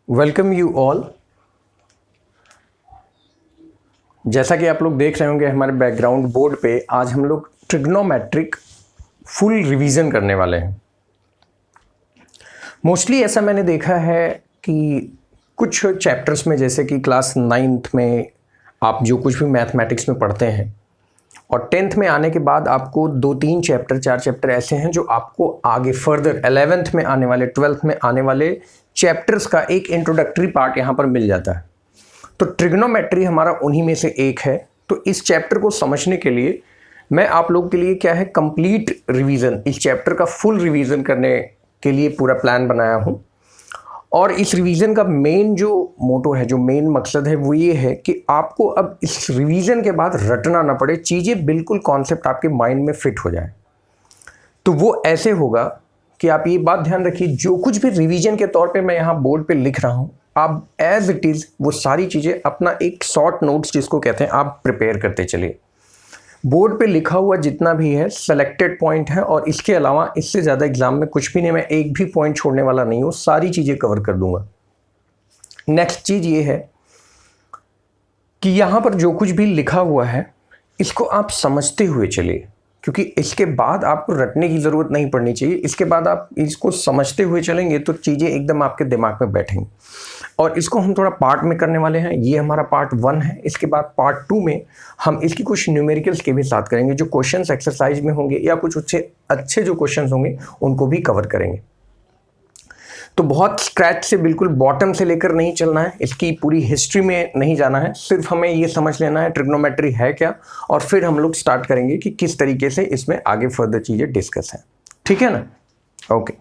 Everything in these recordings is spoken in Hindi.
Welcome you all. जैसा कि आप लोग देख रहे होंगे हमारे बैकग्राउंड बोर्ड पे, आज हम लोग ट्रिग्नोमेट्रिक फुल रिवीजन करने वाले हैं। मोस्टली ऐसा मैंने देखा है कि कुछ चैप्टर्स में, जैसे कि क्लास 9th में आप जो कुछ भी मैथमेटिक्स में पढ़ते हैं और 10th में आने के बाद आपको 2-3 चैप्टर 4 चैप्टर ऐसे हैं जो आपको आगे फर्दर 11th में आने वाले 12th में आने वाले चैप्टर्स का एक इंट्रोडक्टरी पार्ट यहाँ पर मिल जाता है। तो ट्रिग्नोमेट्री हमारा उन्हीं में से एक है। तो इस चैप्टर को समझने के लिए मैं आप लोगों के लिए क्या है, कंप्लीट रिवीजन, इस चैप्टर का फुल रिवीजन करने के लिए पूरा प्लान बनाया हूँ। और इस रिवीजन का मेन जो मोटो है, जो मेन मकसद है, वो ये है कि आपको अब इस रिवीजन के बाद रटना ना पड़े, चीज़ें बिल्कुल कॉन्सेप्ट आपके माइंड में फिट हो जाए। तो वो ऐसे होगा कि आप ये बात ध्यान रखिए, जो कुछ भी रिवीजन के तौर पे मैं यहाँ बोर्ड पे लिख रहा हूँ, आप एज इट इज़ वो सारी चीज़ें अपना एक शॉर्ट नोट्स जिसको कहते हैं, आप प्रिपेयर करते चलिए। बोर्ड पे लिखा हुआ जितना भी है सेलेक्टेड पॉइंट है, और इसके अलावा इससे ज़्यादा एग्जाम में कुछ भी नहीं, मैं एक भी पॉइंट छोड़ने वाला नहीं हूँ, सारी चीज़ें कवर कर दूंगा। नेक्स्ट चीज़ ये है कि यहाँ पर जो कुछ भी लिखा हुआ है इसको आप समझते हुए चलिए, क्योंकि इसके बाद आपको रटने की ज़रूरत नहीं पड़नी चाहिए। इसके बाद आप इसको समझते हुए चलेंगे तो चीज़ें एकदम आपके दिमाग में बैठेंगी। और इसको हम थोड़ा पार्ट में करने वाले हैं। ये हमारा पार्ट 1 है। इसके बाद पार्ट 2 में हम इसकी कुछ न्यूमेरिकल्स के भी साथ करेंगे, जो क्वेश्चंस एक्सरसाइज में होंगे या कुछ उससे अच्छे जो क्वेश्चंस होंगे उनको भी कवर करेंगे। तो बहुत स्क्रैच से, बिल्कुल बॉटम से लेकर नहीं चलना है, इसकी पूरी हिस्ट्री में नहीं जाना है, सिर्फ हमें ये समझ लेना है ट्रिग्नोमेट्री है क्या, और फिर हम लोग स्टार्ट करेंगे कि किस तरीके से इसमें आगे फर्दर चीज़ें डिस्कस हैं। ठीक है ना? ओके।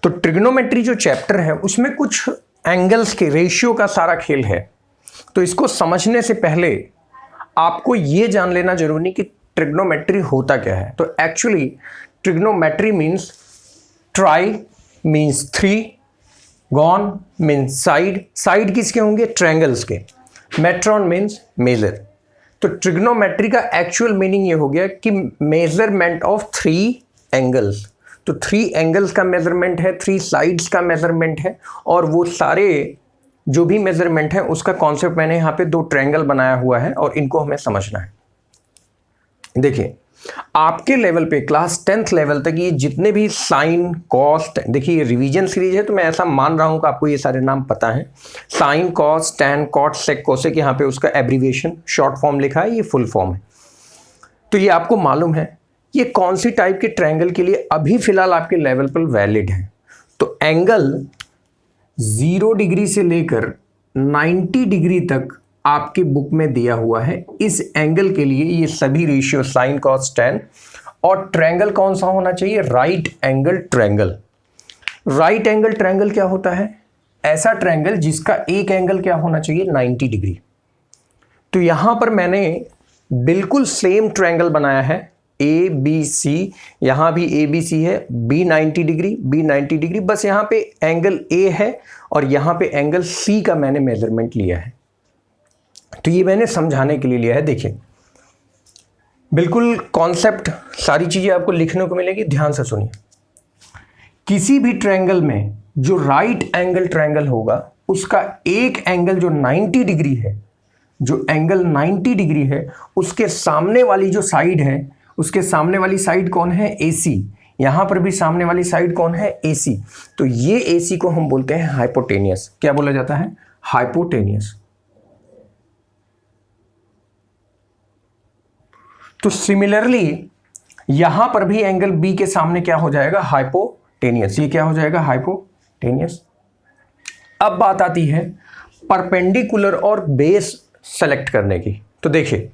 तो ट्रिग्नोमेट्री जो चैप्टर है उसमें कुछ एंगल्स के रेशियो का सारा खेल है। तो इसको समझने से पहले आपको ये जान लेना जरूरी कि ट्रिग्नोमेट्री होता क्या है। तो actually trigonometry means try means 3, gone means side, side किसके होंगे? ट्रायंगल्स के। मेट्रॉन मीन्स मेजर। तो ट्रिग्नोमेट्री का एक्चुअल मीनिंग ये हो गया कि मेजरमेंट ऑफ 3 एंगल्स। तो 3 एंगल्स का मेजरमेंट है, 3 साइड्स का मेजरमेंट है, और वो सारे जो भी मेजरमेंट है उसका कॉन्सेप्ट मैंने यहाँ पे 2 ट्रायंगल बनाया हुआ है और इनको हमें समझना है। देखिए, आपके लेवल पे क्लास 10th लेवल तक ये जितने भी साइन, कॉस, देखिए ये रिवीजन सीरीज है तो मैं ऐसा मान रहा हूँ कि आपको ये सारे नाम पता है। साइन, कॉस, टैन, कॉट, सेक, कोसेक, यहाँ पे उसका एब्रीविएशन शॉर्ट फॉर्म लिखा है, ये फुल फॉर्म है। तो ये आपको मालूम है ये कौन सी टाइप के ट्रायंगल के लिए अभी फिलहाल आपके लेवल पर वैलिड है। तो एंगल 0 डिग्री से लेकर 90 डिग्री तक आपकी बुक में दिया हुआ है। इस एंगल के लिए ये सभी रेशियो साइन, कॉस, टैन, और ट्रायंगल कौन सा होना चाहिए? Right angle triangle. Right angle triangle क्या होता है? ऐसा ट्रायंगल जिसका एक एंगल क्या होना चाहिए? 90 डिग्री। तो यहां पर मैंने बिल्कुल सेम ट्रायंगल बनाया है, ए बी सी। यहाँ भी ए बी सी है, बी 90 डिग्री, बी 90 डिग्री, बस यहाँ पे एंगल ए है और यहाँ पे एंगल सी का मैंने मेजरमेंट लिया है। तो ये मैंने समझाने के लिए लिया है। देखिए, बिल्कुल कॉन्सेप्ट, सारी चीज़ें आपको लिखने को मिलेगी, ध्यान से सुनिए। किसी भी ट्रायंगल में जो राइट एंगल ट्रायंगल होगा उसका एक एंगल जो 90 डिग्री है, जो एंगल 90 डिग्री है, उसके सामने वाली जो साइड है, उसके सामने वाली साइड कौन है? AC। यहां पर भी सामने वाली साइड कौन है? AC। तो ये AC को हम बोलते हैं हाइपोटेनियस। क्या बोला जाता है? हाइपोटेनियस। तो सिमिलरली यहां पर भी एंगल B के सामने क्या हो जाएगा? हाइपोटेनियस। ये क्या हो जाएगा? हाइपोटेनियस। अब बात आती है परपेंडिकुलर और बेस सेलेक्ट करने की। तो देखिए,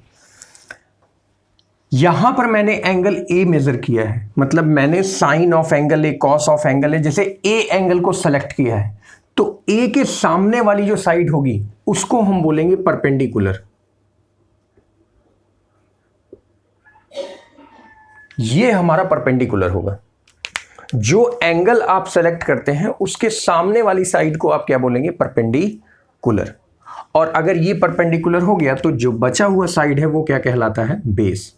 यहां पर मैंने एंगल A मेजर किया है, मतलब मैंने sine of angle A, cos of angle A, जैसे A एंगल को सेलेक्ट किया है, तो A के सामने वाली जो साइड होगी उसको हम बोलेंगे परपेंडिकुलर। ये हमारा परपेंडिकुलर होगा। जो एंगल आप सेलेक्ट करते हैं उसके सामने वाली साइड को आप क्या बोलेंगे? परपेंडिकुलर। और अगर ये परपेंडिकुलर हो गया तो जो बचा हुआ साइड है वो क्या कहलाता है? बेस।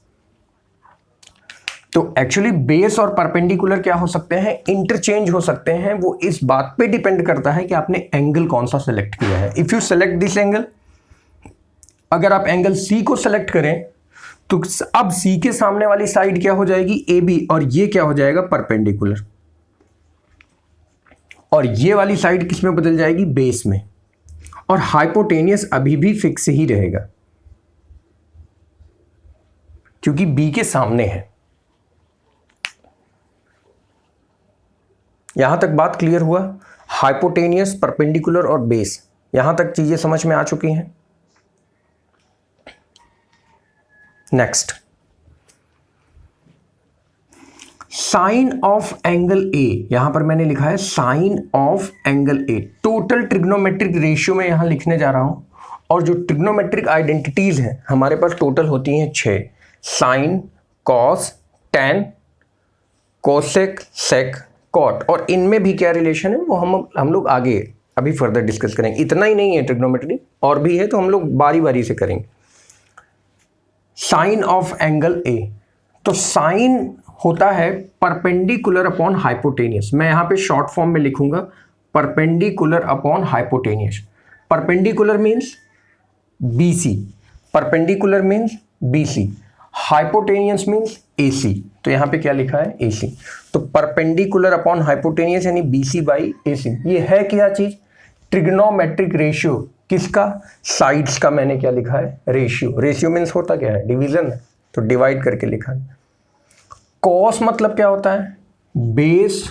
तो एक्चुअली बेस और परपेंडिकुलर क्या हो सकते हैं, इंटरचेंज हो सकते हैं। वो इस बात पे डिपेंड करता है कि आपने एंगल कौन सा सेलेक्ट किया है। If you select this angle, अगर आप एंगल सी को सेलेक्ट करें तो अब सी के सामने वाली साइड क्या हो जाएगी, ए बी, और ये क्या हो जाएगा, परपेंडिकुलर, और ये वाली साइड किस में बदल जाएगी, बेस में, और हाइपोटेनियस अभी भी फिक्स ही रहेगा क्योंकि बी के सामने है। यहां तक बात क्लियर हुआ? हाइपोटेनियस, परपेंडिकुलर और बेस, यहां तक चीजें समझ में आ चुकी हैं। Next, sine of angle A, यहां पर मैंने लिखा है sine of angle A. Total trigonometric ratio में यहां लिखने जा रहा हूं, और जो ट्रिग्नोमेट्रिक आइडेंटिटीज हैं हमारे पास टोटल होती हैं 6, साइन, कॉस, टैन, कोसेक, सेक, कॉट, और इनमें भी क्या रिलेशन है वो हम लोग आगे अभी फर्दर डिस्कस करेंगे। इतना ही नहीं है ट्रिग्नोमेट्री, और भी है, तो हम लोग बारी बारी से करेंगे। साइन ऑफ एंगल ए, तो साइन होता है परपेंडिकुलर अपॉन हाइपोटेनियस। मैं यहां पे शॉर्ट फॉर्म में लिखूंगा perpendicular upon hypotenuse. Perpendicular means BC, perpendicular means BC, hypotenuse means AC. तो यहां पे क्या लिखा है, एसी। तो परपेंडिकुलर अपॉन हाइपोटेनियस यानी बीसी बाई एसी। ये है क्या चीज, ट्रिग्नोमेट्रिक रेशियो। किसका, साइड्स का मैंने क्या लिखा है, रेशियो। रेशियो मींस होता क्या है, डिवीजन है, तो डिवाइड करके लिखा है। कॉस मतलब क्या होता है, base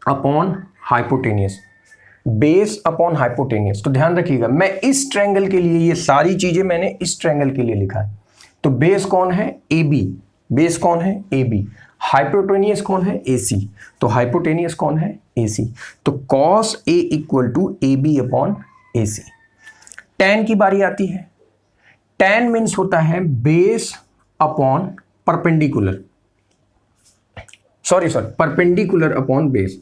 upon hypotenuse, base upon hypotenuse. तो ध्यान रखिएगा, मैं इस ट्रायंगल के लिए ये सारी चीजें मैंने इस ट्रायंगल के लिए लिखा है। तो बेस कौन है, ए बी, बेस कौन है, ए बी। हाइपोटेनियस कौन है, ए सी, तो हाइपोटेनियस कौन है, ए सी। तो cos A equal to A B upon A C. Tan की बारी आती है। टैन मीन्स होता है base upon perpendicular, sorry perpendicular upon base.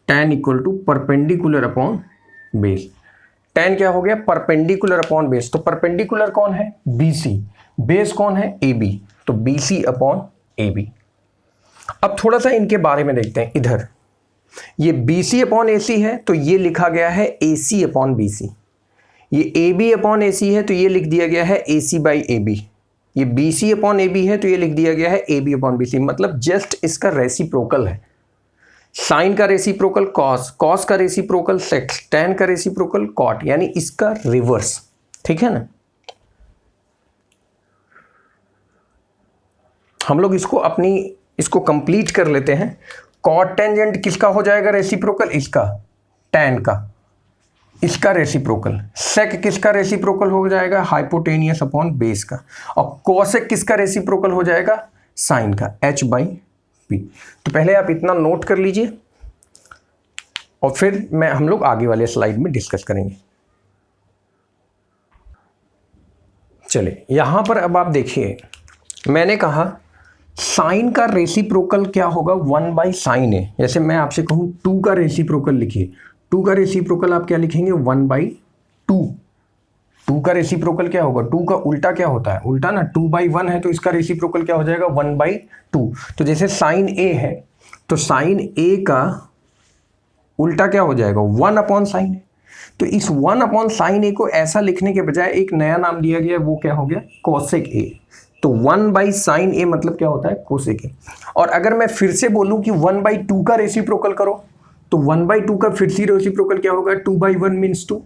Tan equal to perpendicular upon base. Tan क्या हो गया, परपेंडिकुलर अपॉन बेस। तो परपेंडिकुलर कौन है, बीसी, बेस कौन है, ए बी, तो बीसी अपॉन ए बी। अब थोड़ा सा इनके बारे में देखते हैं। इधर ये BC अपॉन AC है, तो ये लिखा गया है AC अपॉन BC। ये AB अपॉन AC है, तो ये लिख दिया गया है AC बाई AB। ये BC अपॉन AB है, तो ये लिख दिया गया है AB अपॉन BC। मतलब जस्ट इसका रेसिप्रोकल है। साइन का रेसिप्रोकल कॉस, कॉस का रेसिप्रोकल सेक, टैन का रेसिप्रोकल कॉट, यानी इसका रिवर्स। ठीक है ना। हम लोग इसको कंप्लीट कर लेते हैं। कॉट टेंजेंट किसका हो जाएगा रेसिप्रोकल, इसका, टैन का, इसका रेसिप्रोकल। सेक किसका रेसिप्रोकल हो जाएगा, हाइपोटेनियस अपॉन बेस का। और कोसेक किसका रेसिप्रोकल हो जाएगा, साइन का, H बाई पी। तो पहले आप इतना नोट कर लीजिए, और फिर हम लोग आगे वाले स्लाइड में डिस्कस करेंगे। चलिए यहां पर अब आप देखिए, मैंने कहा साइन का रेसिप्रोकल क्या होगा, 1 बाई साइन है। जैसे मैं आपसे कहूं 2 का रेसिप्रोकल लिखिए, 2 का रेसिप्रोकल आप क्या लिखेंगे, 1 बाई 2। 2 का रेसिप्रोकल क्या होगा, 2 का उल्टा क्या होता है, उल्टा ना, 2 बाई 1 है, तो इसका रेसिप्रोकल क्या हो जाएगा, 1 बाई 2। तो जैसे साइन ए है, तो साइन ए का उल्टा क्या हो जाएगा, 1 अपॉन साइन ए। तो इस 1 अपॉन साइन ए को ऐसा लिखने के बजाय एक नया नाम दिया गया, वो क्या हो गया, कोसेक ए। तो 1 बाई साइन ए मतलब क्या होता है, कोसेक ए। और अगर मैं फिर से बोलूं कि 1 बाई 2 का रेसिप्रोकल करो, तो 1 बाई 2 का फिर से रेसिप्रोकल क्या होगा, 2 बाई 1 मीन्स 2।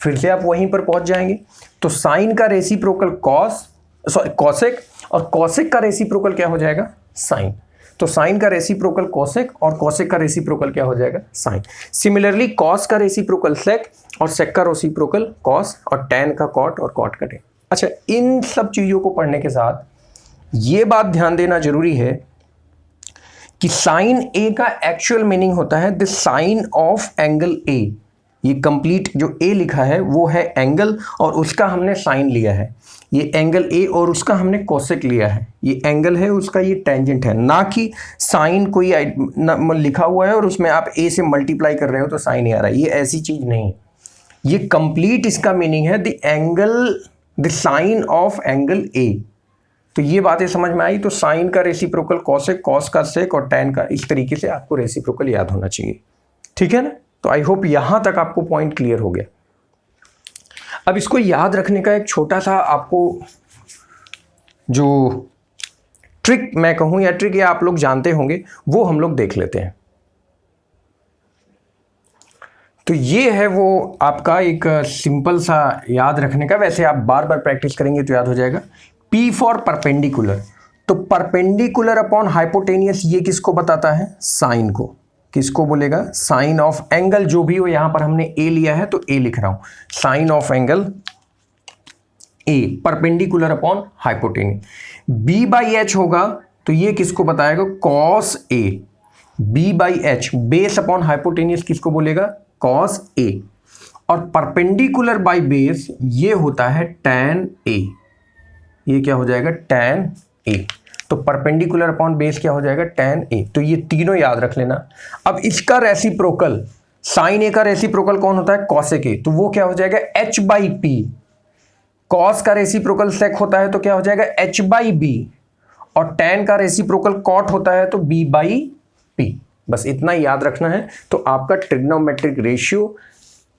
फिर से आप वहीं पर पहुंच जाएंगे। तो साइन का रेसिप्रोकल कोसेक, और कोसेक का रेसिप्रोकल क्या हो जाएगा, साइन। तो साइन का रेसिप्रोकल कोसेक, और कोसेक का रेसिप्रोकल क्या हो जाएगा, साइन। सिमिलरली कॉस का रेसिप्रोकल सेक, और सेक का रेसिप्रोकल कॉस, और टैन का कॉट, और कॉट का टैन। अच्छा, इन सब चीजों को पढ़ने के साथ ये बात ध्यान देना जरूरी है कि साइन ए का एक्चुअल मीनिंग होता है the sine of angle A. ये कंप्लीट जो ए लिखा है वो है एंगल, और उसका हमने साइन लिया है। ये एंगल ए और उसका हमने कोसेक लिया है। ये एंगल है, उसका ये टेंजेंट है, ना कि साइन कोई लिखा हुआ है और उसमें आप ए से मल्टीप्लाई कर रहे हो तो साइन ही आ रहा है। ये ऐसी चीज नहीं है। ये कंप्लीट इसका मीनिंग है the angle, the sine of angle A. तो ये बातें समझ में आई। तो साइन का रेसिप्रोकल कॉसेक, कॉस का सेक और टैन का, इस तरीके से आपको रेसिप्रोकल याद होना चाहिए। ठीक है ना। तो आई होप यहां तक आपको पॉइंट क्लियर हो गया। अब इसको याद रखने का एक छोटा सा आपको जो ट्रिक मैं कहूं, या ट्रिक या आप लोग जानते होंगे, वो हम लोग देख लेते हैं। तो ये है वो आपका एक सिंपल सा याद रखने का, वैसे आप बार बार प्रैक्टिस करेंगे तो याद हो जाएगा। P फॉर परपेंडिकुलर, तो परपेंडिकुलर अपॉन हाइपोटेनियस ये किसको बताता है? साइन को। किसको बोलेगा? साइन ऑफ एंगल जो भी हो, यहां पर हमने ए लिया है तो ए लिख रहा हूं, sine of angle A perpendicular upon hypotenuse. B by H होगा तो ये किसको बताएगा? Cos A. B by H base upon hypotenuse किसको बोलेगा? Cos A. और परपेंडिकुलर बाई बेस ये होता है टैन ए। ये क्या हो जाएगा? Tan A. तो परपेंडिकुलर अपॉन बेस क्या हो जाएगा? Tan A. तो ये तीनों याद रख लेना। अब इसका रेसिप्रोकल, साइन ए का रेसिप्रोकल कौन होता है? Cosec A. तो वो क्या हो जाएगा? H by P. कॉस का रेसिप्रोकल सेक होता है तो क्या हो जाएगा? H by B. और टैन का रेसिप्रोकल कॉट होता है तो बी बाई पी। बस इतना याद रखना है। तो आपका ट्रिग्नोमेट्रिक रेशियो,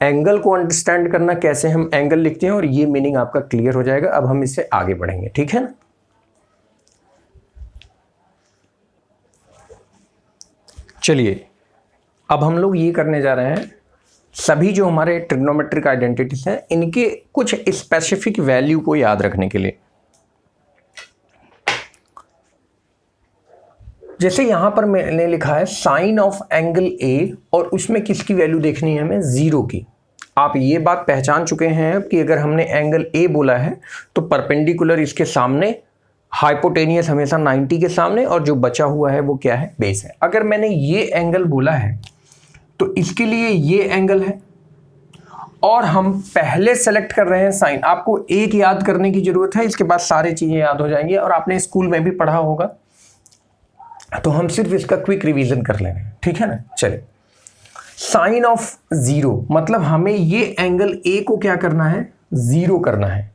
एंगल को अंडरस्टैंड करना, कैसे हम एंगल लिखते हैं, और ये मीनिंग आपका क्लियर हो जाएगा। अब हम इससे आगे बढ़ेंगे। ठीक है ना। चलिए अब हम लोग ये करने जा रहे हैं, सभी जो हमारे ट्रिग्नोमेट्रिक आइडेंटिटीज हैं इनके कुछ स्पेसिफिक वैल्यू को याद रखने के लिए। जैसे यहां पर मैंने लिखा है साइन ऑफ एंगल ए, और उसमें किसकी वैल्यू देखनी है हमें? जीरो की। आप ये बात पहचान चुके हैं कि अगर हमने एंगल ए बोला है तो परपेंडिकुलर इसके सामने, हाइपोटेनियस हमेशा 90 के सामने, और जो बचा हुआ है वो क्या है? बेस है। अगर मैंने ये एंगल बोला है तो इसके लिए ये एंगल है, और हम पहले सेलेक्ट कर रहे हैं साइन। आपको एक याद करने की जरूरत है, इसके बाद सारी चीजें याद हो जाएंगी, और आपने स्कूल में भी पढ़ा होगा, तो हम सिर्फ इसका क्विक रिवीजन कर लेंगे। ठीक है ना। चलिए, साइन ऑफ जीरो मतलब हमें ये एंगल ए को क्या करना है? जीरो करना है।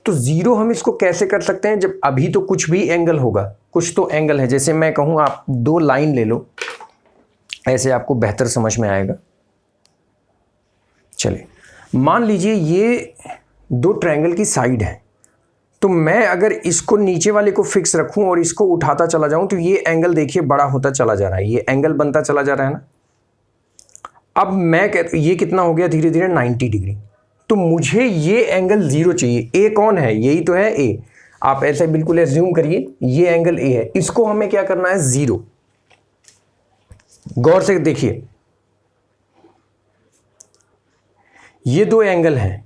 तो जीरो हम इसको कैसे कर सकते हैं? जब अभी तो कुछ भी एंगल होगा, कुछ तो एंगल है। जैसे मैं कहूं आप दो लाइन ले लो, ऐसे आपको बेहतर समझ में आएगा। चलिए, मान लीजिए ये दो ट्रायंगल की साइड है, तो मैं अगर इसको नीचे वाले को फिक्स रखूं और इसको उठाता चला जाऊं तो ये एंगल देखिए बड़ा होता चला जा रहा है, ये एंगल बनता चला जा रहा है ना। अब मैं ये कितना हो गया? धीरे धीरे 90 डिग्री। तो मुझे ये एंगल जीरो चाहिए। ए कौन है? यही तो है ए। आप ऐसे बिल्कुल एज्यूम करिए ये एंगल ए है, इसको हमें क्या करना है? जीरो। गौर से देखिए, ये दो एंगल हैं,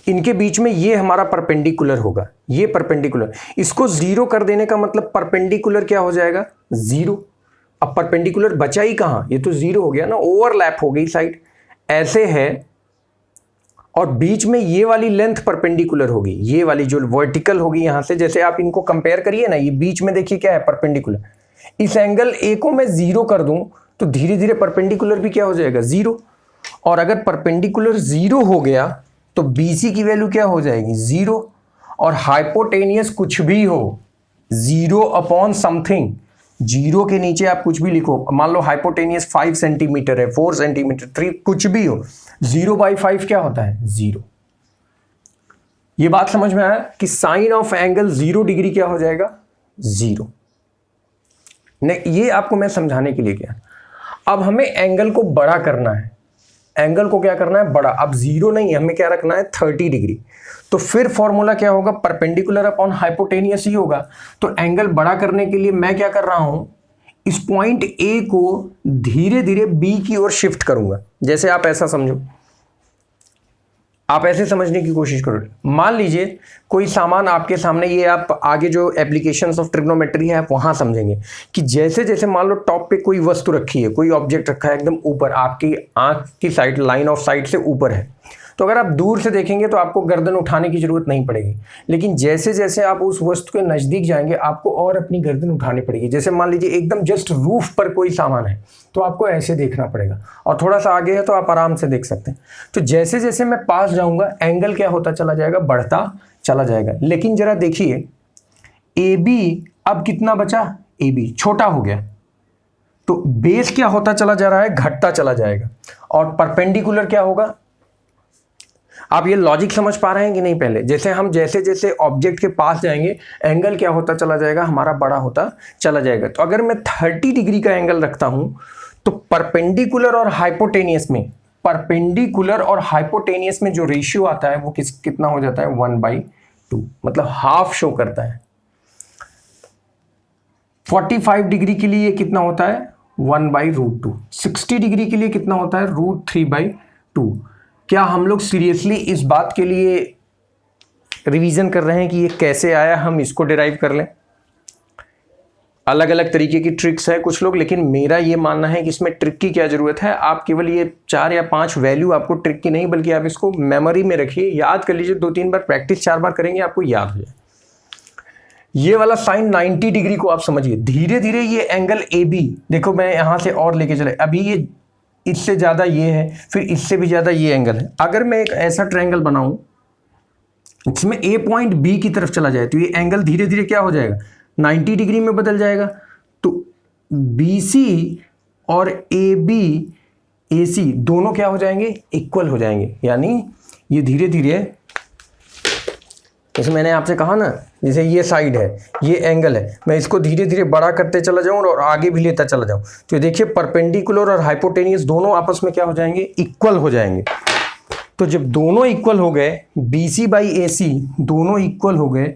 इनके बीच में ये हमारा परपेंडिकुलर होगा, ये परपेंडिकुलर। इसको जीरो कर देने का मतलब परपेंडिकुलर क्या हो जाएगा? जीरो। अब परपेंडिकुलर बचा ही कहां? ये तो जीरो हो गया ना, ओवरलैप हो गई साइड। ऐसे है, और बीच में ये वाली लेंथ परपेंडिकुलर होगी, ये वाली जो वर्टिकल होगी यहां से। जैसे आप इनको कंपेयर करिए ना, ये बीच में देखिए क्या है? परपेंडिकुलर। इस एंगल ए को मैं जीरो कर दूं तो धीरे धीरे परपेंडिकुलर भी क्या हो जाएगा? जीरो। और अगर परपेंडिकुलर जीरो हो गया तो BC की वैल्यू क्या हो जाएगी? जीरो। और हाइपोटेनियस कुछ भी हो, जीरो अपॉन समथिंग, जीरो के नीचे आप कुछ भी लिखो। मान लो हाइपोटेनियस 5 सेंटीमीटर है, 4 सेंटीमीटर, 3, कुछ भी हो, 0/5 क्या होता है? जीरो। ये बात समझ में आया कि साइन ऑफ एंगल 0 डिग्री क्या हो जाएगा? जीरो। ये आपको मैं समझाने के लिए किया। अब हमें एंगल को बड़ा करना है। एंगल को क्या करना है? बड़ा। अब जीरो नहीं, हमें क्या रखना है? 30 डिग्री। तो फिर फॉर्मूला क्या होगा? परपेंडिकुलर अपॉन हाइपोटेनियस ही होगा। तो एंगल बड़ा करने के लिए मैं क्या कर रहा हूं? इस पॉइंट ए को धीरे धीरे बी की ओर शिफ्ट करूंगा। जैसे आप ऐसा समझो, आप ऐसे समझने की कोशिश करो। मान लीजिए कोई सामान आपके सामने, ये आप आगे जो एप्लीकेशंस ऑफ ट्रिग्नोमेट्री है आप वहां समझेंगे कि जैसे जैसे मान लो टॉप पे कोई वस्तु रखी है, कोई ऑब्जेक्ट रखा है एकदम ऊपर, आपकी आंख की साइड, लाइन ऑफ साइट से ऊपर है, तो अगर आप दूर से देखेंगे तो आपको गर्दन उठाने की जरूरत नहीं पड़ेगी। लेकिन जैसे जैसे आप उस वस्तु के नज़दीक जाएंगे आपको और अपनी गर्दन उठानी पड़ेगी। जैसे मान लीजिए एकदम जस्ट रूफ पर कोई सामान है तो आपको ऐसे देखना पड़ेगा, और थोड़ा सा आगे है तो आप आराम से देख सकते हैं। तो जैसे जैसे मैं पास जाऊंगा एंगल क्या होता चला जाएगा? बढ़ता चला जाएगा। लेकिन जरा देखिए, ए बी अब कितना बचा, ए बी छोटा हो गया, तो बेस क्या होता चला जा रहा है, घटता चला जाएगा। और परपेंडिकुलर क्या होगा, आप ये लॉजिक समझ पा रहे हैं कि नहीं? पहले जैसे हम जैसे जैसे ऑब्जेक्ट के पास जाएंगे एंगल क्या होता चला जाएगा, हमारा बड़ा होता चला जाएगा। तो अगर मैं 30 डिग्री का एंगल रखता हूं तो परपेंडिकुलर और हाइपोटेनियस में जो रेशियो आता है वो कितना हो जाता है, 1/2, मतलब हाफ शो करता है। 45 डिग्री के लिए कितना होता है, 1/√2। 60 डिग्री के लिए कितना होता है, √3/2। क्या हम लोग सीरियसली इस बात के लिए रिवीजन कर रहे हैं कि ये कैसे आया, हम इसको डिराइव कर लें? अलग अलग तरीके की ट्रिक्स है कुछ लोग, लेकिन मेरा ये मानना है कि इसमें ट्रिक की क्या जरूरत है। आप केवल ये 4 या 5 वैल्यू, आपको ट्रिक की नहीं बल्कि आप इसको मेमोरी में रखिए, याद कर लीजिए, 2-3 बार प्रैक्टिस, 4 बार करेंगे आपको याद हो जाए। ये वाला साइन 90 डिग्री को आप समझिए, धीरे धीरे ये एंगल ए बी, देखो मैं यहां से और लेके चले, अभी ये इससे ज्यादा ये है, फिर इससे भी ज्यादा ये एंगल है। अगर मैं एक ऐसा ट्रायंगल बनाऊं जिसमें ए पॉइंट बी की तरफ चला जाए तो ये एंगल धीरे धीरे क्या हो जाएगा, 90 डिग्री में बदल जाएगा। तो BC और AB AC दोनों क्या हो जाएंगे, इक्वल हो जाएंगे। यानी ये धीरे धीरे, जैसे मैंने आपसे कहा ना, जैसे ये साइड है, ये एंगल है, मैं इसको धीरे धीरे बड़ा करते चला जाऊं और आगे भी लेता चला जाऊं, तो देखिए परपेंडिकुलर और हाइपोटेनियस दोनों आपस में क्या हो जाएंगे, इक्वल हो जाएंगे। तो जब दोनों इक्वल हो गए, BC/AC दोनों इक्वल हो गए,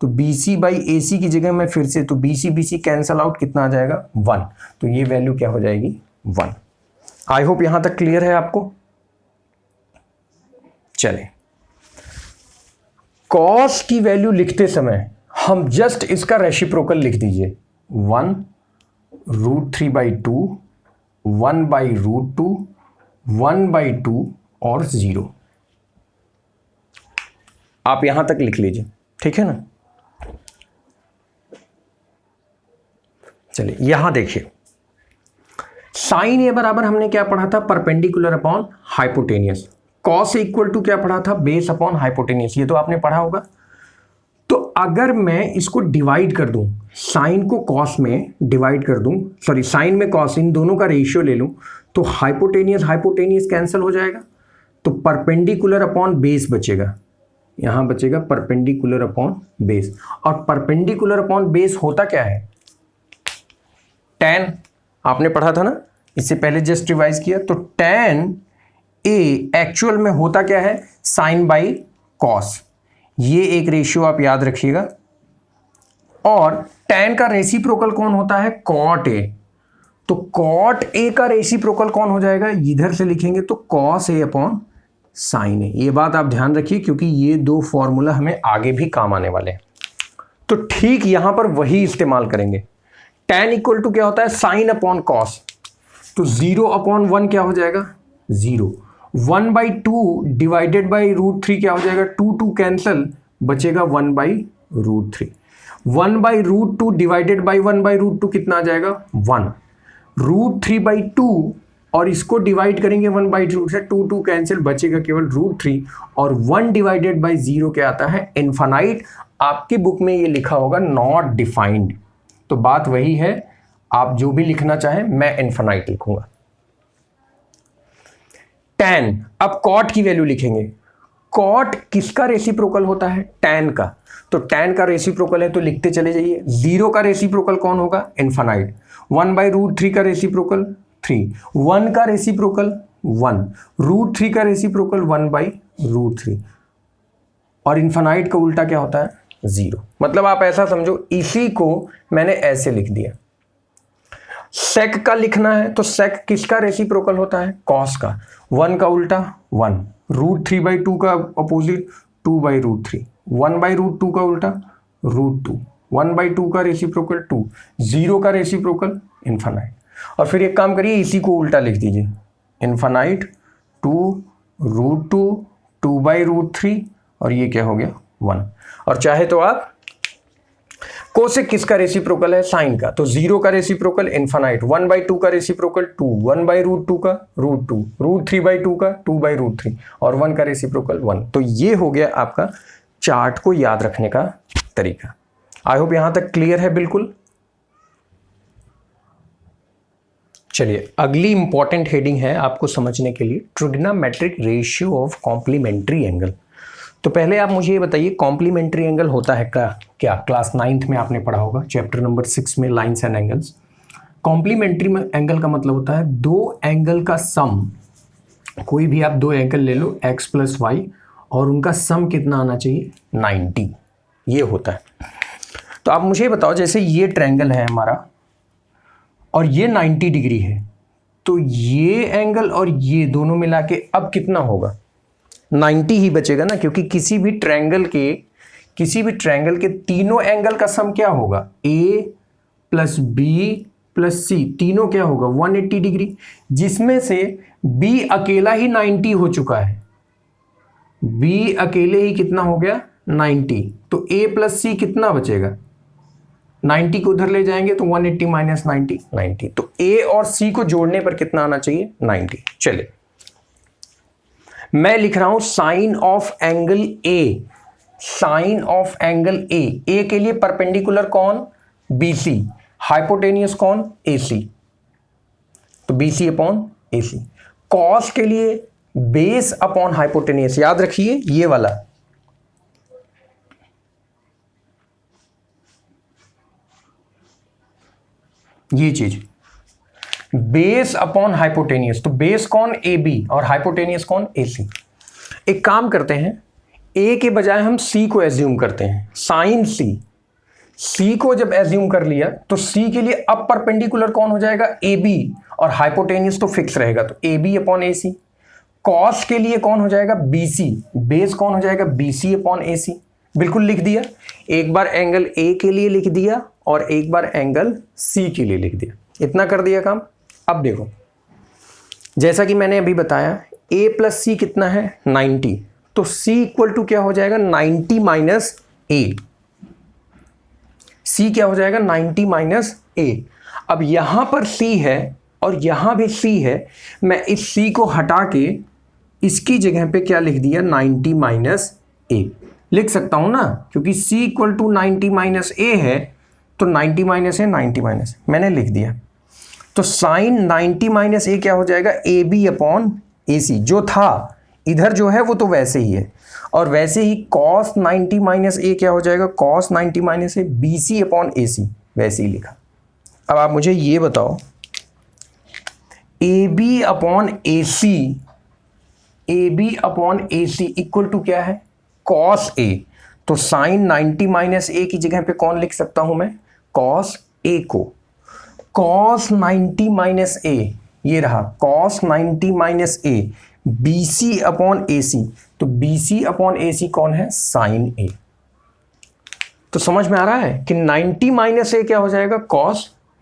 तो BC/AC की जगह मैं फिर से, तो BC कैंसल आउट, कितना आ जाएगा, 1। तो ये वैल्यू क्या हो जाएगी, 1। आई होप यहां तक क्लियर है आपको। चले, कॉस की वैल्यू लिखते समय हम जस्ट इसका रेसिप्रोकल लिख दीजिए, 1 √3/2, 1/√2, 1/2 और 0। आप यहां तक लिख लीजिए, ठीक है ना। चलिए यहां देखिए, साइन ए बराबर हमने क्या पढ़ा था, perpendicular upon hypotenuse. Cos equal to क्या पढ़ा था, बेस अपॉन हाइपोटेनियस, ये तो आपने पढ़ा होगा। तो अगर मैं इसको डिवाइड कर दूं, साइन को कॉस में डिवाइड कर दूं, सॉरी साइन में कॉस, इन दोनों का रेशियो ले लूं, तो हाइपोटेनियस कैंसिल हो जाएगा, तो परपेंडिकुलर अपॉन बेस बचेगा, यहां बचेगा परपेंडिकुलर अपॉन बेस। और परपेंडिकुलर अपॉन बेस होता क्या है, tan, आपने पढ़ा था ना, इससे पहले जस्ट रिवाइज किया। तो tan A एक्चुअल में होता क्या है, साइन बाई कॉस, ये एक रेशियो आप याद रखिएगा। और tan का रेसिप्रोकल कौन होता है, cot A। तो cot A का रेसिप्रोकल कौन हो जाएगा, इधर से लिखेंगे तो cos A upon sine A। ये बात आप ध्यान रखिए क्योंकि ये दो फॉर्मूला हमें आगे भी काम आने वाले हैं। तो ठीक यहां पर वही इस्तेमाल करेंगे। tan इक्वल टू क्या होता है, साइन अपॉन कॉस, तो 0/1 क्या हो जाएगा, 0। 1/2 डिवाइडेड बाई √3 क्या हो जाएगा, 2 कैंसल, बचेगा 1/√3। 1/√2 डिवाइडेड बाई 1/√2 कितना आ जाएगा, 1। √3/2 और इसको डिवाइड करेंगे 1/2 से, 2 कैंसिल, बचेगा केवल √3। और 1 डिवाइडेड बाई 0 क्या आता है, इनफाइनाइट। आपकी बुक में ये लिखा होगा नॉट डिफाइंड, तो बात वही है, आप जो भी लिखना चाहें, मैं इनफाइनाइट लिखूंगा। tan, अब cot की वैल्यू लिखेंगे। cot किसका रेसिप्रोकल होता है, tan का। तो tan का रेसिप्रोकल है तो लिखते चले जाइए। 0 का रेसिप्रोकल कौन होगा, इनफाइनाइट। 1/√3 का रेसिप्रोकल 3, 1 का रेसिप्रोकल 1, √3 का रेसिप्रोकल 1/√3, और इनफाइनाइट का उल्टा क्या होता है, 0। मतलब आप ऐसा समझो, इसी को मैंने ऐसे लिख दिया। sec का लिखना है तो sec किसका रेसिप्रोकल होता है, cos का। 1 का उल्टा 1, √3/2 का अपोजिट 2/√3, 1/√2 का उल्टा √2, 1/2 का रेसिप्रोकल 2, 0 का रेसिप्रोकल इनफाइनाइट। और फिर एक काम करिए, इसी को उल्टा लिख दीजिए, इनफाइनाइट 2 √2, 2/√3, और ये क्या हो गया, 1। और चाहे तो आप कोसेक किसका रेसिप्रोकल है, साइन का, तो 0 का रेसिप्रोकल इनफाइनाइट, 1/2 का रेसिप्रोकल 2, 1/√2 का √2, √3/2 का 2/√3, और 1 का रेसिप्रोकल 1। तो ये हो गया आपका चार्ट को याद रखने का तरीका। आई होप यहां तक क्लियर है बिल्कुल। चलिए अगली इंपॉर्टेंट हेडिंग है आपको समझने के लिए, trigonometric ratio of complementary angle. तो पहले आप मुझे ये बताइए कॉम्प्लीमेंट्री एंगल होता है क्या क्लास 9th में आपने पढ़ा होगा, चैप्टर नंबर 6 में lines and angles. Complementary angle का मतलब होता है दो एंगल का सम। कोई भी आप दो एंगल ले लो x प्लस वाई, और उनका सम कितना आना चाहिए 90, ये होता है। तो आप मुझे बताओ जैसे ये ट्रायंगल है हमारा और ये 90 डिग्री है, तो ये एंगल और ये दोनों मिला के अब कितना होगा 90 ही बचेगा ना, क्योंकि किसी भी ट्रायंगल के तीनों एंगल का सम क्या होगा a प्लस बी प्लस सी, तीनों क्या होगा 180 डिग्री, जिसमें से b अकेला ही 90 हो चुका है। b अकेले ही कितना हो गया 90, तो a प्लस सी कितना बचेगा 90 को उधर ले जाएंगे तो 180 माइनस 90, तो a और c को जोड़ने पर कितना आना चाहिए 90। चलिए मैं लिख रहा हूं sine of angle a, sine of angle a के लिए परपेंडिकुलर कौन BC, हाइपोटेनियस कौन AC, तो BC अपॉन AC। कॉस के लिए बेस अपॉन हाइपोटेनियस, याद रखिए ये वाला, ये चीज बेस अपॉन हाइपोटेनियस, तो बेस कौन AB और हाइपोटेनियस कौन AC। एक काम करते हैं, A के बजाय हम C को एज्यूम करते हैं, साइन C को जब एज्यूम कर लिया तो C के लिए अब परपेंडिकुलर कौन हो जाएगा AB, और हाइपोटेनियस तो फिक्स रहेगा, तो AB अपॉन AC। कॉस के लिए कौन हो जाएगा BC, बेस कौन हो जाएगा BC अपॉन AC। बिल्कुल लिख दिया, एक बार एंगल A के लिए लिख दिया और एक बार एंगल C के लिए लिख दिया, इतना कर दिया काम। अब देखो जैसा कि मैंने अभी बताया A प्लस C कितना है 90, तो C इक्वल टू क्या हो जाएगा 90 माइनस A, C क्या हो जाएगा 90 माइनस A। अब यहां पर C है और यहां भी C है, मैं इस C को हटा के इसकी जगह पे क्या लिख दिया 90 माइनस A लिख सकता हूं ना, क्योंकि C equal to 90 minus A है, तो 90 माइनस A 90 माइनस मैंने लिख दिया। तो साइन 90 माइनस A क्या हो जाएगा AB अपॉन AC, जो था इधर जो है वो तो वैसे ही है, और वैसे ही cos 90 माइनस A क्या हो जाएगा cos 90 minus A BC upon AC, वैसे ही लिखा। अब आप मुझे ये बताओ AB upon AC equal to क्या है cos A, तो साइन 90 माइनस A की जगह पे कौन लिख सकता हूं मैं cos A को, cos 90 माइनस A ये रहा cos 90 minus A BC upon AC, तो BC अपॉन AC कौन है sin A। तो समझ में आ रहा है कि 90 माइनस A क्या हो जाएगा cos,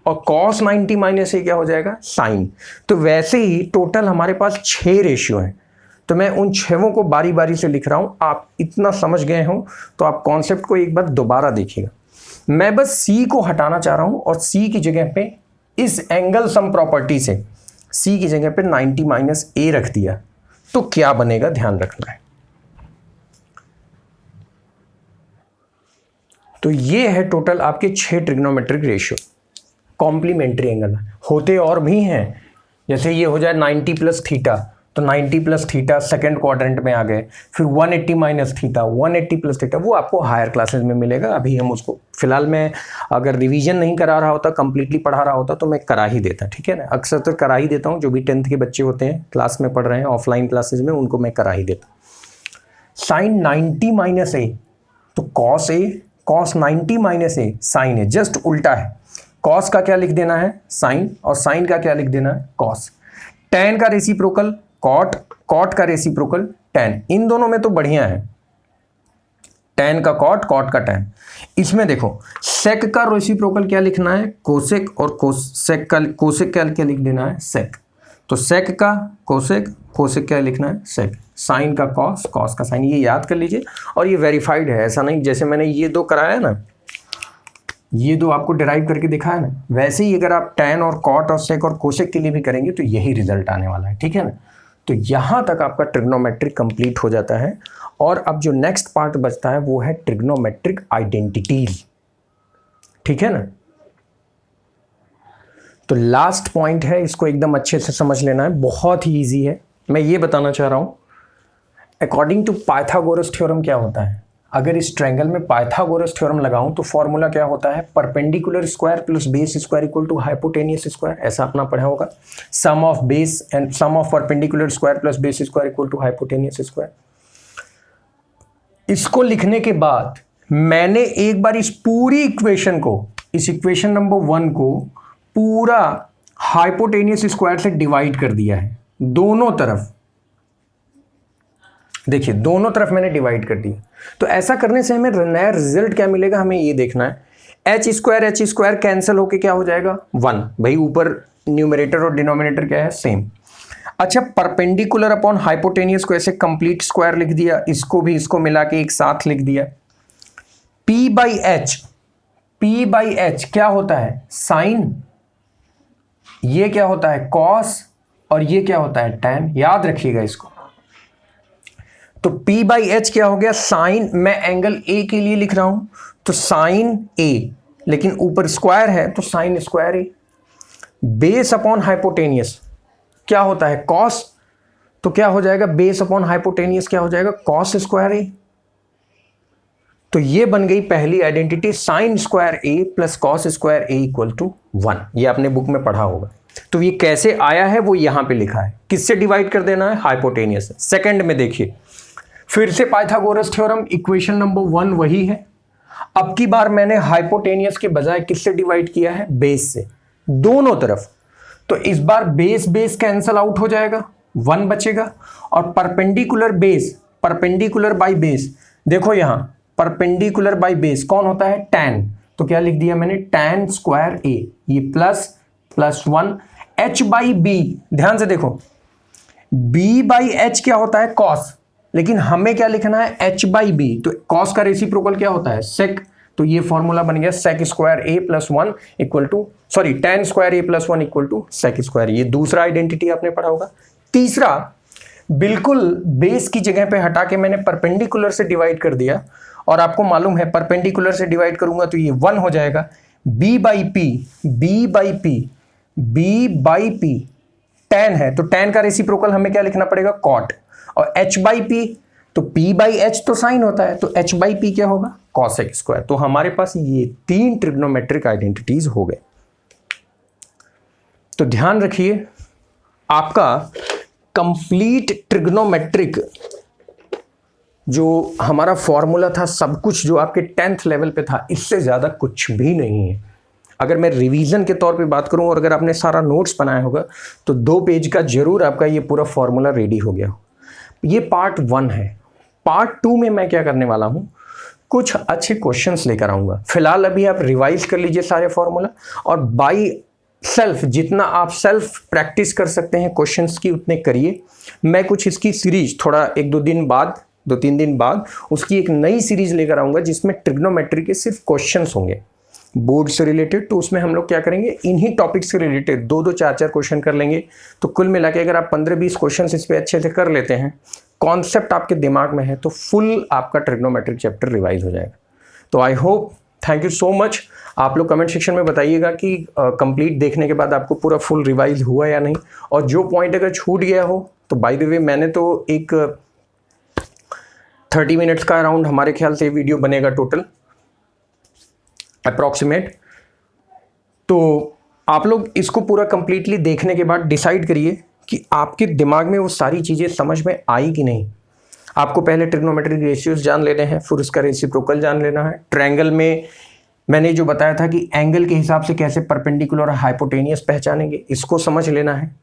और cos 90 माइनस A क्या हो जाएगा sin। तो वैसे ही टोटल हमारे पास 6 रेशियो हैं, तो मैं उन 6 को बारी बारी से लिख रहा हूं। आप इतना समझ गए हो तो आप कॉन्सेप्ट को एक बार दोबारा देखिएगा। मैं बस C को हटाना चाह रहा हूं और C की जगह पे इस एंगल सम प्रॉपर्टी से C की जगह पे 90 माइनस A रख दिया, तो क्या बनेगा ध्यान रखना है। तो ये है टोटल आपके 6 ट्रिग्नोमेट्रिक रेशियो कॉम्प्लीमेंट्री एंगल। होते और भी हैं, जैसे ये हो जाए 90 प्लस थीटा, तो 90 प्लस थीटा सेकेंड क्वाड्रेंट में आ गए, फिर 180 माइनस थीटा 180 प्लस थीटा, वो आपको हायर क्लासेस में मिलेगा। अभी हम उसको फिलहाल मैं अगर रिवीजन नहीं करा रहा होता, कंप्लीटली पढ़ा रहा होता तो मैं करा ही देता, ठीक है ना। अक्सर तो करा ही देता हूँ, जो भी 10th के बच्चे होते हैं क्लास में पढ़ रहे हैं ऑफलाइन क्लासेज में, उनको मैं करा ही देता। साइन 90 माइनस A, तो कॉस 90 माइनस A साइन है, जस्ट उल्टा है। कॉस का क्या लिख देना है साइन, और साइन का क्या लिख देना है कॉस। टैन का रेसिप्रोकल कॉट, कॉट का रेसिप्रोकल टैन, इन दोनों में तो बढ़िया है, टैन का कॉट, कॉट का टैन। इसमें देखो सेक का रेसिप्रोकल क्या लिखना है कोसेक, और सेक का कोसेक क्या लिख देना है सेक, तो सेक का कोसेक, कोसेक क्या लिखना है सेक। साइन का कॉस, कॉस का साइन, ये याद कर लीजिए। और ये वेरीफाइड है, ऐसा नहीं जैसे मैंने ये दो कराया है ना, ये दो आपको डिराइव करके दिखाया ना, वैसे ही अगर आप टैन और कॉट और सेक और कोसेक के लिए भी करेंगे तो यही रिजल्ट आने वाला है, ठीक है ना। तो यहां तक आपका ट्रिग्नोमेट्रिक कंप्लीट हो जाता है। और अब जो नेक्स्ट पार्ट बचता है वो है ट्रिग्नोमेट्रिक आइडेंटिटीज। ठीक है ना। तो लास्ट पॉइंट है, इसको एकदम अच्छे से समझ लेना है, बहुत ही इजी है। मैं ये बताना चाह रहा हूं, अकॉर्डिंग टू पाइथागोरस थ्योरम क्या होता है, अगर इस ट्रायंगल में पाइथागोरस थ्योरम लगाऊं तो फॉर्मूला क्या होता है, perpendicular square plus base square equal to hypotenuse square, ऐसा अपना पढ़ा होगा। Sum of base and sum of perpendicular square plus base square equal to hypotenuse square. इसको लिखने के बाद मैंने एक बार इस पूरी इक्वेशन को, इस इक्वेशन नंबर 1 को पूरा हाइपोटेनियस स्क्वायर से डिवाइड कर दिया है, दोनों तरफ। देखिए दोनों तरफ मैंने डिवाइड कर दिया। तो ऐसा करने से हमें नया रिजल्ट क्या मिलेगा, हमें ये देखना है। एच स्क्वायर कैंसिल होके क्या हो जाएगा 1, भाई ऊपर न्यूमरेटर और डिनोमिनेटर क्या है, सेम। अच्छा, परपेंडिकुलर अपॉन हाइपोटेनियस को ऐसे कंप्लीट स्क्वायर लिख दिया, इसको भी इसको मिला के एक साथ लिख दिया। P बाई एच क्या होता है, साइन, ये क्या होता है कॉस, और ये क्या होता है टैन, याद रखिएगा इसको। तो P बाई एच क्या हो गया, साइन, मैं एंगल ए के लिए लिख रहा हूं तो साइन ए, लेकिन ऊपर स्क्वायर है तो साइन स्क्वायर ए। बेस अपॉन हाइपोटेनियस क्या होता है कॉस, तो क्या हो जाएगा बेस अपॉन हाइपोटेनियस क्या हो जाएगा कॉस स्क्वायर ए। तो ये बन गई पहली identity, sine square A plus cos square A equal to 1। ये आपने बुक में पढ़ा होगा। तो ये कैसे आया है वो यहां पे लिखा है, किससे डिवाइड कर देना है, हाइपोटेनियस से। सेकंड में देखिए फिर से पाइथागोरस थ्योरम, इक्वेशन नंबर 1 वही है। अब की बार मैंने हाइपोटेनियस के बजाय किससे डिवाइड किया है, बेस से, दोनों तरफ। तो इस बार बेस बेस कैंसल आउट हो जाएगा, 1 बचेगा, और perpendicular base, perpendicular by base, देखो यहां परपेंडिकुलर बाय बेस कौन होता है, टैन। तो क्या लिख दिया मैंने, टैन स्क्वायर ए, ये प्लस 1। एच बाई बी, ध्यान से देखो, बी बाई एच क्या होता है कॉस, लेकिन हमें क्या लिखना है एच बाई बी। तो कॉस का रेसिप्रोकल क्या होता है, सेक। तो ये फॉर्मूला बन गया sec square A plus 1 equal to, sorry tan square A plus 1 equal to sec square. ये दूसरा आइडेंटिटी आपने पढ़ा होगा। तीसरा, बिल्कुल बेस की जगह पे हटा के मैंने परपेंडिकुलर से डिवाइड कर दिया, और आपको मालूम है परपेंडिकुलर से डिवाइड करूंगा तो ये 1 हो जाएगा। B by P, B by P, B by P tan है, तो टैन का रेसिप्रोकल हमें क्या लिखना पड़ेगा, कॉट। और h बाई पी, तो p बाई एच तो साइन होता है, तो h बाई पी क्या होगा, कॉसेक स्क्वायर। तो हमारे पास ये 3 ट्रिग्नोमेट्रिक आइडेंटिटीज हो गए। तो ध्यान रखिए, आपका कंप्लीट ट्रिग्नोमेट्रिक जो हमारा फॉर्मूला था, सब कुछ जो आपके 10th लेवल पे था, इससे ज़्यादा कुछ भी नहीं है। अगर मैं रिवीजन के तौर पे बात करूं, और अगर आपने सारा नोट्स बनाया होगा तो 2 पेज का जरूर आपका ये पूरा फॉर्मूला रेडी हो गया हो। ये पार्ट 1 है। पार्ट 2 में मैं क्या करने वाला हूं, कुछ अच्छे क्वेश्चंस लेकर आऊंगा। फिलहाल अभी आप रिवाइज कर लीजिए सारे फॉर्मूला, और बाई सेल्फ जितना आप सेल्फ प्रैक्टिस कर सकते हैं क्वेश्चंस की उतने करिए। मैं कुछ इसकी सीरीज थोड़ा 1-2 दिन बाद, 2-3 दिन बाद उसकी एक नई सीरीज लेकर आऊंगा जिसमें ट्रिग्नोमेट्री के सिर्फ क्वेश्चंस होंगे बोर्ड से रिलेटेड। तो उसमें हम लोग क्या करेंगे, इन्हीं टॉपिक से रिलेटेड 2-2, 4-4 क्वेश्चन कर लेंगे। तो कुल मिला के अगर आप 15-20 क्वेश्चन इस पे अच्छे से कर लेते हैं, कॉन्सेप्ट आपके दिमाग में है, तो फुल आपका ट्रिग्नोमेट्रिक चैप्टर रिवाइज हो जाएगा। तो I hope, thank you so much. आप लोग कमेंट सेक्शन में बताइएगा कि कंप्लीट देखने के बाद आपको पूरा फुल रिवाइज हुआ या नहीं, और जो पॉइंट अगर छूट गया हो तो बाय द वे मैंने तो एक 30 मिनट्स का अराउंड हमारे ख्याल से वीडियो बनेगा टोटल अप्रॉक्सीमेट। तो आप लोग इसको पूरा कंप्लीटली देखने के बाद डिसाइड करिए कि आपके दिमाग में वो सारी चीज़ें समझ में आई कि नहीं। आपको पहले ट्रिग्नोमेट्रिक रेशियोज जान लेने हैं, फिर उसका रेसिप्रोकल जान लेना है। ट्रायंगल में मैंने जो बताया था कि एंगल के हिसाब से कैसे परपेंडिकुलर और हाइपोटेनियस पहचानेंगे, इसको समझ लेना है।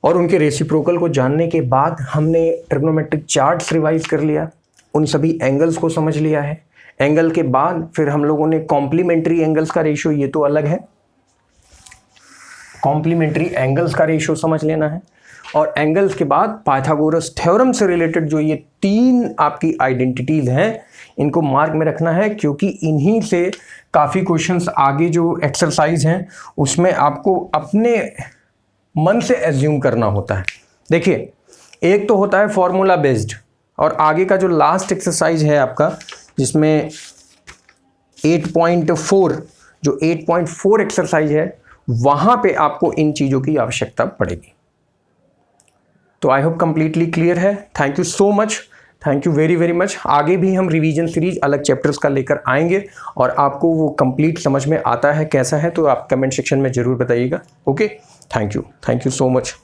और उनके रेसिप्रोकल को जानने के बाद हमने ट्रिग्नोमेट्रिक चार्ट्स रिवाइज कर लिया, उन सभी एंगल्स को समझ लिया है। एंगल के बाद फिर हम लोगों ने कॉम्प्लीमेंट्री एंगल्स का रेशियो, ये तो अलग है, कॉम्प्लीमेंट्री एंगल्स का रेशियो समझ लेना है। और एंगल्स के बाद पाइथागोरस थ्योरम से रिलेटेड जो ये 3 आपकी आइडेंटिटीज हैं, इनको मार्क में रखना है, क्योंकि इन्हीं से काफ़ी क्वेश्चंस आगे जो एक्सरसाइज हैं उसमें आपको अपने मन से एज्यूम करना होता है। देखिए, एक तो होता है फॉर्मूला बेस्ड, और आगे का जो लास्ट एक्सरसाइज है आपका, जिसमें 8.4 जो 8.4 एक्सरसाइज है वहां पे आपको इन चीज़ों की आवश्यकता पड़ेगी। तो आई होप कंप्लीटली क्लियर है। Thank you so much, thank you very very much. आगे भी हम रिवीजन सीरीज अलग चैप्टर्स का लेकर आएंगे और आपको वो कंप्लीट समझ में आता है कैसा है तो आप कमेंट सेक्शन में ज़रूर बताइएगा। Okay, thank you so much.